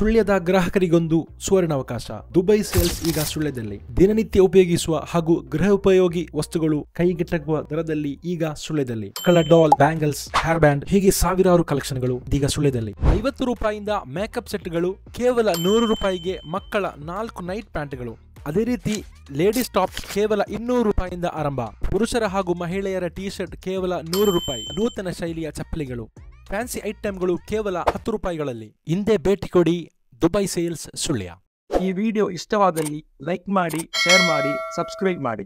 ಸುಳ್ಯದ ಗ್ರಾಹಕರಿಗೊಂದು ಸುವರ್ಣಾವಕಾಶ. Dubai sales ಈಗ ಸುಳ್ಯದಲ್ಲಿ. ದಿನನಿತ್ಯ ಉಪಯೋಗಿಸುವ ಹಾಗೂ ಗೃಹ ಉಪಯೋಗಿ ವಸ್ತುಗಳು ಕೈಗೆಟಕುವ ದರದಲ್ಲಿ ಈಗ ಸುಳ್ಯದಲ್ಲಿ. ಮಕ್ಕಳ ಡಾಲ್, ಬ್ಯಾಂಗಲ್ಸ್, ಹೇರ್ ಬ್ಯಾಂಡ್ ಹೀಗೆ ಸಾವಿರಾರು ಕಲೆಕ್ಷನ್ಗಳು ಈಗ ಸುಳ್ಯದಲ್ಲಿ. 50 ರೂಪಾಯಿಯಿಂದ ಮೇಕಪ್ ಸೆಟ್ಗಳು ಕೇವಲ 100 ರೂಪಾಯಿಗೆ. ಮಕ್ಕಳ 4 ನೈಟ್ ಪ್ಯಾಂಟ್ಗಳು, ಅದೇ ರೀತಿ ಲೇಡೀಸ್ ಟಾಪ್ ಕೇವಲ 200 ರೂಪಾಯಿಯಿಂದ ಆರಂಭ. ಪುರುಷರ ಹಾಗೂ ಮಹಿಳೆಯರ ಟಿ ಶರ್ಟ್ ಕೇವಲ 100 ರೂಪಾಯಿ. ನೂತನ ಶೈಲಿಯ ಚಪ್ಪಲಿಗಳು, ಫ್ಯಾನ್ಸಿ ಐಟಂಗಳು ಕೇವಲ 10 ರೂಪಾಯಿಗಳಲ್ಲಿ. ಹಿಂದೆ ಭೇಟಿ ಕೊಡಿ ದುಬೈ ಸೇಲ್ಸ್ ಸುಳ್ಯ. ಈ ವಿಡಿಯೋ ಇಷ್ಟವಾದಲ್ಲಿ ಲೈಕ್ ಮಾಡಿ, ಶೇರ್ ಮಾಡಿ, ಸಬ್ಸ್ಕ್ರೈಬ್ ಮಾಡಿ.